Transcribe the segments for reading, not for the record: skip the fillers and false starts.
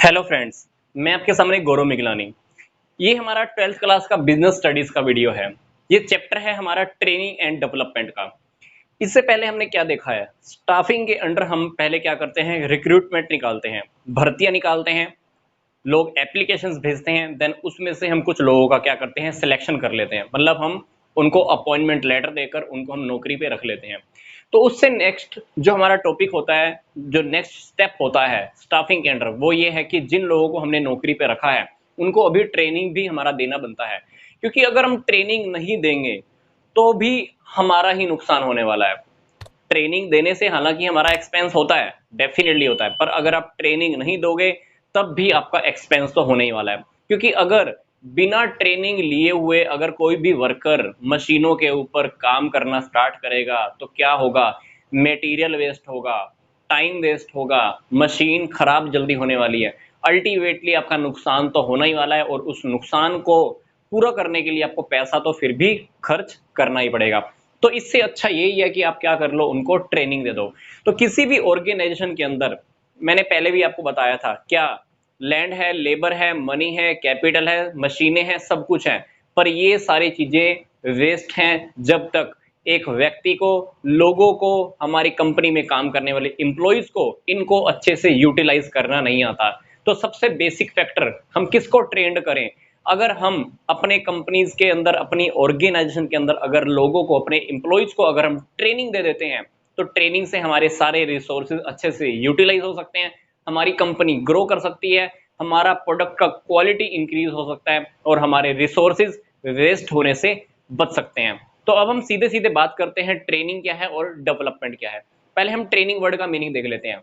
Hello friends, मैं आपके सामने गौरव मिगलानी। ये हमारा 12th क्लास का बिजनेस स्टडीज का वीडियो है। ये चैप्टर है हमारा ट्रेनिंग एंड डेवलपमेंट का। इससे पहले हमने क्या देखा है, स्टाफिंग के अंडर हम पहले क्या करते हैं, रिक्रूटमेंट निकालते हैं, भर्तियां निकालते हैं, लोग एप्लीकेशंस भेजते हैं, देन उसमें से हम कुछ लोगों का क्या करते हैं, सिलेक्शन कर लेते हैं, मतलब हम उनको अपॉइंटमेंट लेटर देकर उनको हम नौकरी पे रख लेते हैं। तो उससे नेक्स्ट जो हमारा टॉपिक होता है, जो नेक्स्ट स्टेप होता है स्टाफिंग के अंडर, वो ये है कि जिन लोगों को हमने नौकरी पे रखा है उनको अभी ट्रेनिंग भी हमारा देना बनता है, क्योंकि अगर हम ट्रेनिंग नहीं देंगे तो भी हमारा ही नुकसान होने वाला है। ट्रेनिंग देने से हालांकि हमारा एक्सपेंस होता है, डेफिनेटली होता है, पर अगर आप ट्रेनिंग नहीं दोगे तब भी आपका एक्सपेंस तो होने ही वाला है। क्योंकि अगर बिना ट्रेनिंग लिए हुए अगर कोई भी वर्कर मशीनों के ऊपर काम करना स्टार्ट करेगा तो क्या होगा, मेटीरियल वेस्ट होगा, टाइम वेस्ट होगा, मशीन खराब जल्दी होने वाली है, अल्टीमेटली आपका नुकसान तो होना ही वाला है। और उस नुकसान को पूरा करने के लिए आपको पैसा तो फिर भी खर्च करना ही पड़ेगा। तो इससे अच्छा यही है कि आप क्या कर लो, उनको ट्रेनिंग दे दो। तो किसी भी ऑर्गेनाइजेशन के अंदर, मैंने पहले भी आपको बताया था, क्या लैंड है, लेबर है, मनी है, कैपिटल है, मशीनें हैं, सब कुछ है, पर ये सारी चीजें वेस्ट हैं जब तक एक व्यक्ति को, लोगों को, हमारी कंपनी में काम करने वाले इंप्लॉइज को इनको अच्छे से यूटिलाइज करना नहीं आता। तो सबसे बेसिक फैक्टर, हम किसको ट्रेंड करें। अगर हम अपने कंपनीज के अंदर, अपनी ऑर्गेनाइजेशन के अंदर अगर लोगों को, अपने इंप्लॉइज को अगर हम ट्रेनिंग दे देते हैं तो ट्रेनिंग से हमारे सारे रिसोर्सेज अच्छे से यूटिलाइज हो सकते हैं, हमारी कंपनी ग्रो कर सकती है, हमारा प्रोडक्ट का क्वालिटी इंक्रीज हो सकता है और हमारे रिसोर्सेज वेस्ट होने से बच सकते हैं। तो अब हम सीधे सीधे बात करते हैं ट्रेनिंग क्या है और डेवलपमेंट क्या है। पहले हम ट्रेनिंग वर्ड का मीनिंग देख लेते हैं।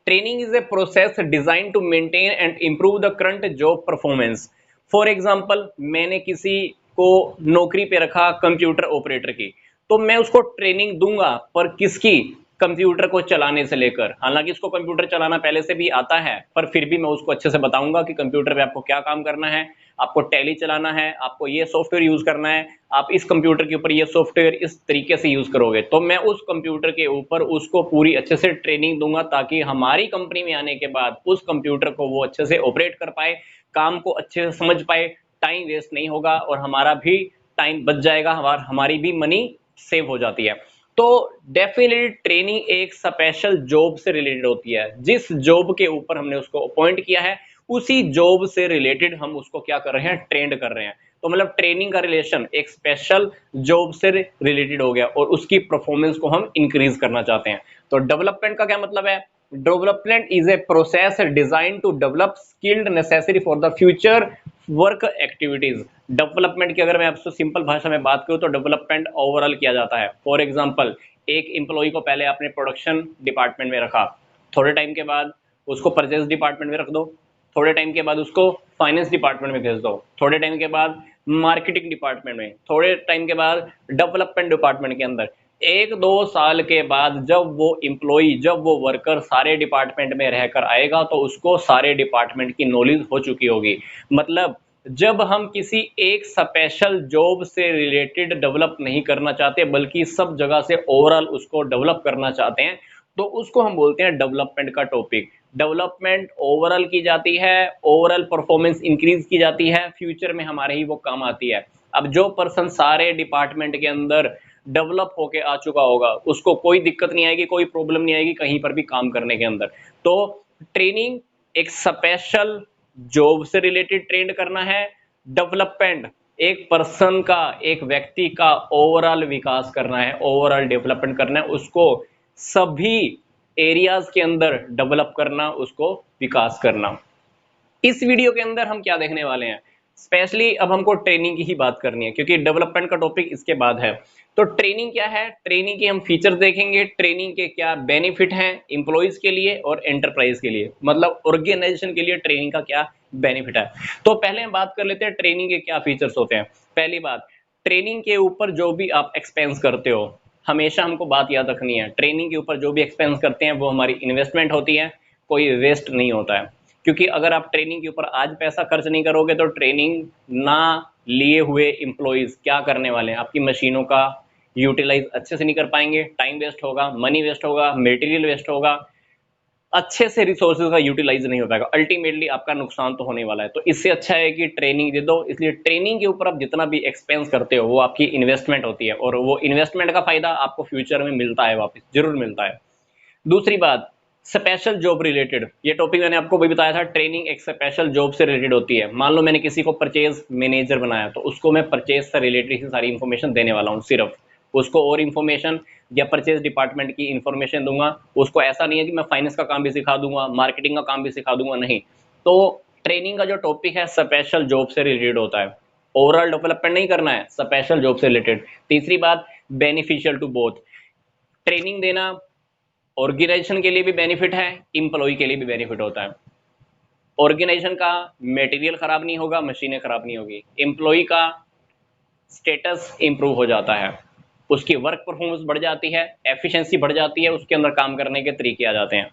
Training is a process designed to maintain and improve the current job performance. For example, मैंने किसी को नौकरी पे रखा कंप्यूटर ऑपरेटर की, तो मैं उसको ट्रेनिंग दूंगा, पर किसकी, कंप्यूटर को चलाने से लेकर, हालांकि इसको कंप्यूटर चलाना पहले से भी आता है, पर फिर भी मैं उसको अच्छे से बताऊंगा कि कंप्यूटर पे आपको क्या काम करना है, आपको टैली चलाना है, आपको ये सॉफ्टवेयर यूज करना है, आप इस कंप्यूटर के ऊपर ये सॉफ्टवेयर इस तरीके से यूज करोगे। तो मैं उस कंप्यूटर के ऊपर उसको पूरी अच्छे से ट्रेनिंग दूंगा ताकि हमारी कंपनी में आने के बाद उस कंप्यूटर को वो अच्छे से ऑपरेट कर पाए, काम को अच्छे से समझ पाए, टाइम वेस्ट नहीं होगा और हमारा भी टाइम बच जाएगा, हमारी भी मनी सेव हो जाती है। तो डेफिनेटली ट्रेनिंग एक स्पेशल जॉब से रिलेटेड होती है। जिस जॉब के ऊपर हमने उसको अपॉइंट किया है उसी जॉब से रिलेटेड हम उसको क्या कर रहे हैं, ट्रेंड कर रहे हैं। तो मतलब ट्रेनिंग का रिलेशन एक स्पेशल जॉब से रिलेटेड हो गया और उसकी परफॉर्मेंस को हम इंक्रीज करना चाहते हैं। तो डेवलपमेंट का क्या मतलब है, development is a process design to develop skilled necessary for the future work activities. Development की अगर मैं आपसे सिंपल भाषा में बात करूं तो डेवलपमेंट ओवरऑल किया जाता है। फॉर एग्जांपल, एक एम्प्लॉय को पहले आपने प्रोडक्शन डिपार्टमेंट में रखा, थोड़े टाइम के बाद उसको परचेज डिपार्टमेंट में रख दो, थोड़े टाइम के बाद उसको फाइनेंस डिपार्टमेंट में भेज दो, थोड़े टाइम के बाद मार्केटिंग डिपार्टमेंट में, थोड़े टाइम के बाद डेवलपमेंट डिपार्टमेंट के अंदर। एक दो साल के बाद जब वो एम्प्लॉय, जब वो वर्कर सारे डिपार्टमेंट में रहकर आएगा तो उसको सारे डिपार्टमेंट की नॉलेज हो चुकी होगी। मतलब जब हम किसी एक स्पेशल जॉब से रिलेटेड डेवलप नहीं करना चाहते बल्कि सब जगह से ओवरऑल उसको डेवलप करना चाहते हैं तो उसको हम बोलते हैं डेवलपमेंट का टॉपिक। डेवलपमेंट ओवरऑल की जाती है, ओवरऑल परफॉर्मेंस इंक्रीज की जाती है, फ्यूचर में हमारे ही वो काम आती है। अब जो पर्सन सारे डिपार्टमेंट के अंदर डेवलप होके आ चुका होगा उसको कोई दिक्कत नहीं आएगी, कोई प्रॉब्लम नहीं आएगी कहीं पर भी काम करने के अंदर। तो ट्रेनिंग एक स्पेशल जॉब से रिलेटेड ट्रेंड करना है, डेवलपमेंट एक पर्सन का, एक व्यक्ति का ओवरऑल विकास करना है, ओवरऑल डेवलपमेंट करना है, उसको सभी एरियाज के अंदर डेवलप करना, उसको विकास करना। इस वीडियो के अंदर हम क्या देखने वाले हैं, स्पेशली अब हमको ट्रेनिंग की ही बात करनी है क्योंकि डेवलपमेंट का टॉपिक इसके बाद है। तो ट्रेनिंग क्या है, ट्रेनिंग के हम फीचर्स देखेंगे, ट्रेनिंग के क्या बेनिफिट हैं एम्प्लॉइज के लिए और एंटरप्राइज के लिए, मतलब ऑर्गेनाइजेशन के लिए ट्रेनिंग का क्या बेनिफिट है। तो पहले हम बात कर लेते हैं ट्रेनिंग के क्या फीचर्स होते हैं। पहली बात, ट्रेनिंग के ऊपर जो भी आप एक्सपेंस करते हो, हमेशा हमको बात याद रखनी है, ट्रेनिंग के ऊपर जो भी एक्सपेंस करते हैं वो हमारी इन्वेस्टमेंट होती है, कोई वेस्ट नहीं होता है। क्योंकि अगर आप ट्रेनिंग के ऊपर आज पैसा खर्च नहीं करोगे तो ट्रेनिंग ना लिए हुए एम्प्लॉइज क्या करने वाले हैं, आपकी मशीनों का यूटिलाइज अच्छे से नहीं कर पाएंगे, टाइम वेस्ट होगा, मनी वेस्ट होगा, मटेरियल वेस्ट होगा, अच्छे से रिसोर्सेज का यूटिलाइज नहीं हो पाएगा, अल्टीमेटली आपका नुकसान तो होने वाला है। तो इससे अच्छा है कि ट्रेनिंग दे दो। इसलिए ट्रेनिंग के ऊपर आप जितना भी एक्सपेंस करते हो वो आपकी इन्वेस्टमेंट होती है, और वो इन्वेस्टमेंट का फायदा आपको फ्यूचर में मिलता है, वापस जरूर मिलता है। दूसरी बात, स्पेशल जॉब रिलेटेड, ये टॉपिक मैंने आपको भी बताया था। ट्रेनिंग एक स्पेशल जॉब से रिलेटेड होती है। मान लो मैंने किसी को परचेज मैनेजर बनाया, तो उसको मैं परचेज से रिलेटेड सारी इंफॉर्मेशन देने वाला हूँ सिर्फ उसको, और इंफॉर्मेशन या परचेज डिपार्टमेंट की इंफॉर्मेशन दूंगा उसको। ऐसा नहीं है कि मैं फाइनेंस का काम भी सिखा दूंगा, मार्केटिंग का काम भी सिखा दूंगा, नहीं। तो ट्रेनिंग का जो टॉपिक है स्पेशल जॉब से रिलेटेड होता है, ओवरऑल डेवलपमेंट नहीं करना है, स्पेशल जॉब से रिलेटेड। तीसरी बात, बेनिफिशियल टू बोथ। ट्रेनिंग देना ऑर्गेनाइजेशन के लिए भी बेनिफिट है, इंप्लॉय के लिए भी बेनिफिट होता है। ऑर्गेनाइजेशन का मटेरियल खराब नहीं होगा, मशीनें खराब नहीं होगी। एम्प्लॉय का स्टेटस इंप्रूव हो जाता है, उसकी वर्क परफॉर्मेंस बढ़ जाती है, एफिशिएंसी बढ़ जाती है, उसके अंदर काम करने के तरीके आ जाते हैं।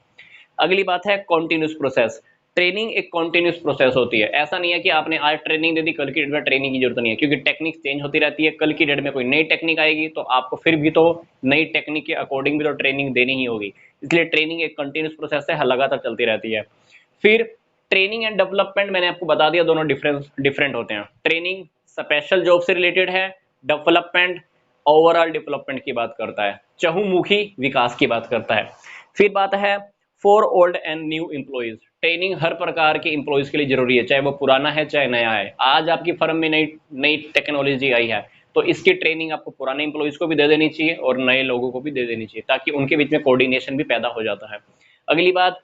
अगली बात है कॉन्टिन्यूस प्रोसेस। ट्रेनिंग एक कॉन्टिन्यूस प्रोसेस होती है। ऐसा नहीं है कि आपने आज ट्रेनिंग दे दी, कल की डेट में ट्रेनिंग की जरूरत नहीं है, क्योंकि टेक्निक चेंज होती रहती है। कल की डेट में कोई नई टेक्निक आएगी तो आपको फिर भी तो नई टेक्निक के अकॉर्डिंग भी तो ट्रेनिंग देनी ही होगी। इसलिए ट्रेनिंग एक कंटिन्यूस प्रोसेस है, लगातार चलती रहती है। फिर ट्रेनिंग एंड डेवलपमेंट मैंने आपको बता दिया, दोनों डिफरेंट होते हैं। ट्रेनिंग स्पेशल जॉब से रिलेटेड है, डेवलपमेंट ओवरऑल डेवलपमेंट की बात करता है, चहुमुखी विकास की बात करता है। फिर बात है for old and new employees. Training हर प्रकार के एम्प्लॉइज के लिए जरूरी है, चाहे वो पुराना है चाहे नया है। आज आपकी फर्म में नई नई टेक्नोलॉजी आई है, तो इसकी ट्रेनिंग आपको पुराने एम्प्लॉइज को भी दे देनी चाहिए और नए लोगों को भी दे देनी चाहिए, ताकि उनके बीच में कोऑर्डिनेशन भी पैदा हो जाता है। अगली बात,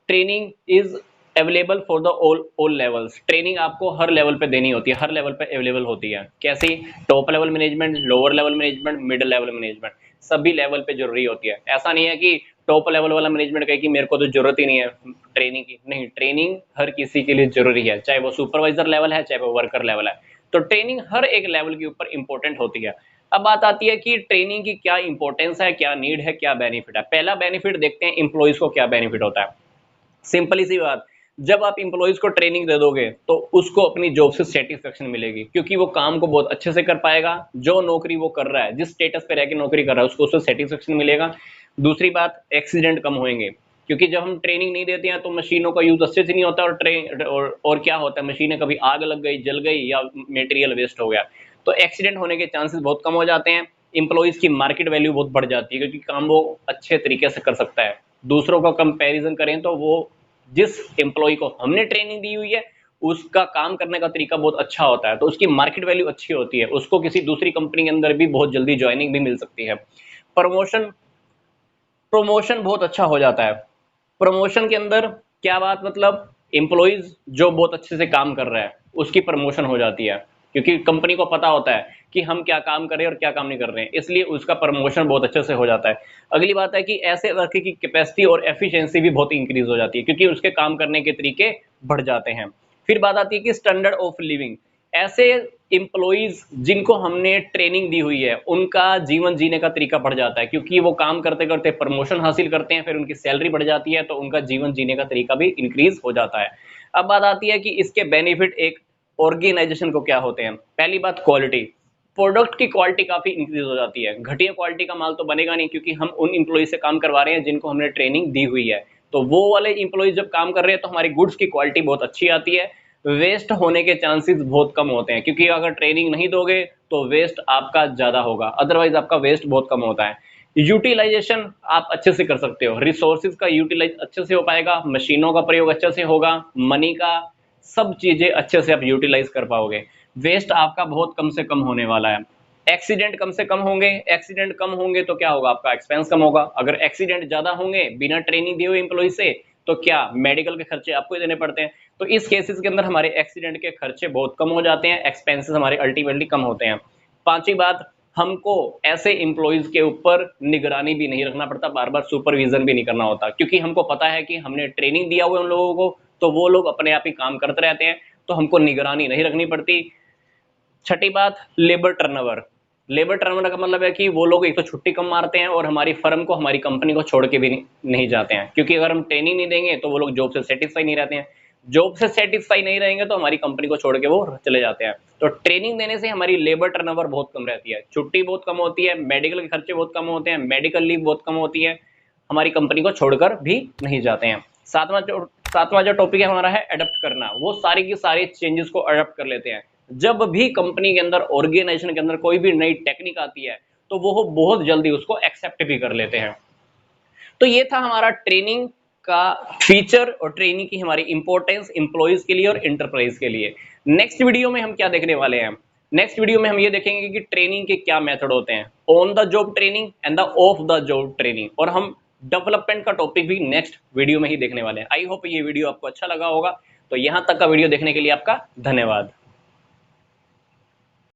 training is available for the all levels. Training आपको हर लेवल पे देनी होती है, हर लेवल पे अवेलेबल होती है। कैसी? Top level management, lower level management, middle level management, सभी लेवल पे जरूरी होती है। ऐसा नहीं है कि टॉप लेवल वाला मैनेजमेंट कहे कि मेरे को तो जरूरत ही नहीं है ट्रेनिंग की। नहीं, ट्रेनिंग हर किसी के लिए जरूरी है, चाहे वो सुपरवाइजर लेवल है चाहे वो वर्कर लेवल है। तो ट्रेनिंग हर एक लेवल के ऊपर इंपॉर्टेंट होती है। अब बात आती है कि ट्रेनिंग की क्या इंपॉर्टेंस है, क्या नीड है, क्या बेनिफिट है। पहला बेनिफिट देखते हैं, इंप्लॉइज को क्या बेनिफिट होता है। सिंपली सी बात, जब आप इंप्लॉइज को ट्रेनिंग दे दोगे तो उसको अपनी जॉब से सेटिस्फेक्शन मिलेगी, क्योंकि वो काम को बहुत अच्छे से कर पाएगा। जो नौकरी वो कर रहा है, जिस स्टेटस पे रह के नौकरी कर रहा है, उसको उससे सेटिस्फेक्शन मिलेगा। दूसरी बात, एक्सीडेंट कम होंगे, क्योंकि जब हम ट्रेनिंग नहीं देते हैं तो मशीनों का यूज अच्छे से नहीं होता, और क्या होता है, मशीनें कभी आग लग गई, जल गई, या मेटेरियल वेस्ट हो गया, तो एक्सीडेंट होने के चांसेस बहुत कम हो जाते हैं। इंप्लॉइज की मार्केट वैल्यू बहुत बढ़ जाती है, क्योंकि काम वो अच्छे तरीके से कर सकता है। दूसरों का कंपैरिजन करें तो वो जिस एम्प्लॉय को हमने ट्रेनिंग दी हुई है उसका काम करने का तरीका बहुत अच्छा होता है, तो उसकी मार्केट वैल्यू अच्छी होती है, उसको किसी दूसरी कंपनी के अंदर भी बहुत जल्दी ज्वाइनिंग भी मिल सकती है। प्रमोशन प्रमोशन बहुत अच्छा हो जाता है। प्रमोशन के अंदर क्या बात, मतलब एम्प्लॉइज जो बहुत अच्छे से काम कर रहा है उसकी प्रमोशन हो जाती है, क्योंकि कंपनी को पता होता है कि हम क्या काम कर रहे हैं और क्या काम नहीं कर रहे हैं, इसलिए उसका प्रमोशन बहुत अच्छे से हो जाता है। अगली बात है कि ऐसे वर्क की कैपेसिटी और एफिशिएंसी भी बहुत इंक्रीज हो जाती है, क्योंकि उसके काम करने के तरीके बढ़ जाते हैं। फिर बात आती है कि स्टैंडर्ड ऑफ लिविंग। ऐसे एम्प्लॉइज जिनको हमने ट्रेनिंग दी हुई है उनका जीवन जीने का तरीका बढ़ जाता है, क्योंकि वो काम करते करते प्रमोशन हासिल करते हैं, फिर उनकी सैलरी बढ़ जाती है, तो उनका जीवन जीने का तरीका भी इंक्रीज हो जाता है। अब बात आती है कि इसके बेनिफिट एक ऑर्गेनाइजेशन को क्या होते हैं। पहली बात, क्वालिटी। प्रोडक्ट की क्वालिटी काफी इंक्रीज हो जाती है। घटिया क्वालिटी का माल तो बनेगा नहीं, क्योंकि हम उन इंप्लॉय से काम करवा रहे हैं जिनको हमने ट्रेनिंग दी हुई है। तो वो वाले इंप्लॉय जब काम कर रहे हैं तो हमारी गुड्स की क्वालिटी बहुत अच्छी आती है। वेस्ट होने के चांसेस बहुत कम होते हैं, क्योंकि अगर ट्रेनिंग नहीं दोगे तो वेस्ट आपका ज्यादा होगा, अदरवाइज आपका वेस्ट बहुत कम होता है। यूटिलाइजेशन आप अच्छे से कर सकते हो, रिसोर्सेज का यूटिलाइज अच्छे से हो पाएगा, मशीनों का प्रयोग अच्छे से होगा, मनी का सब चीजें अच्छे से आप यूटिलाइज कर पाओगे। वेस्ट आपका बहुत कम से कम होने वाला है। एक्सीडेंट कम से कम होंगे। एक्सीडेंट कम होंगे तो क्या होगा, आपका एक्सपेंस कम होगा। अगर एक्सीडेंट ज्यादा होंगे बिना ट्रेनिंग दिए हुए एम्प्लॉय से, तो क्या मेडिकल के खर्चे आपको ही देने पड़ते हैं। तो इस केसेस के अंदर हमारे एक्सीडेंट के खर्चे बहुत कम हो जाते हैं, एक्सपेंसेस हमारे अल्टीमेटली कम होते हैं। पांचवी बात, हमको ऐसे एम्प्लॉयज के ऊपर निगरानी भी नहीं रखना पड़ता, बार बार सुपरविजन भी नहीं करना होता, क्योंकि हमको पता है कि हमने ट्रेनिंग दिया हुआ है उन लोगों को, तो वो लोग अपने आप ही काम करते रहते हैं, तो हमको निगरानी नहीं रखनी पड़ती। छठी बात, लेबर टर्नओवर। लेबर टर्नओवर का मतलब है कि वो लोग एक तो छुट्टी कम मारते हैं और हमारी फर्म को, हमारी कंपनी को छोड़ के भी नहीं जाते हैं, क्योंकि अगर हम ट्रेनिंग नहीं देंगे तो वो लोग जॉब से सेटिस्फाई नहीं रहते हैं। जॉब से सेटिस्फाई नहीं रहेंगे तो हमारी कंपनी को छोड़ के वो चले जाते हैं। तो ट्रेनिंग देने से हमारी लेबर टर्नओवर बहुत कम रहती है, छुट्टी बहुत कम होती है, मेडिकल के खर्चे बहुत कम होते हैं, मेडिकल लीव बहुत कम होती है, हमारी कंपनी को छोड़कर भी नहीं जाते हैं। सातवां जो टॉपिक है हमारा है अडॉप्ट करना। वो सारी की सारी चेंजेस को अडॉप्ट कर लेते हैं। जब भी कंपनी के अंदर, ऑर्गेनाइजेशन के अंदर कोई भी नई टेक्निक आती है तो वो बहुत जल्दी उसको एक्सेप्ट भी कर लेते हैं। तो ये था हमारा ट्रेनिंग का फीचर और ट्रेनिंग की हमारी इंपॉर्टेंस एम्प्लॉइज के लिए और एंटरप्राइज के लिए। नेक्स्ट वीडियो में हम क्या देखने वाले हैं? नेक्स्ट वीडियो में हम ये देखेंगे कि ट्रेनिंग के क्या मेथड होते हैं, on the job training and the of the job training, और हम डेवलपमेंट का टॉपिक भी नेक्स्ट वीडियो में ही देखने वाले हैं। आई होप ये वीडियो आपको अच्छा लगा होगा। तो यहां तक का वीडियो देखने के लिए आपका धन्यवाद।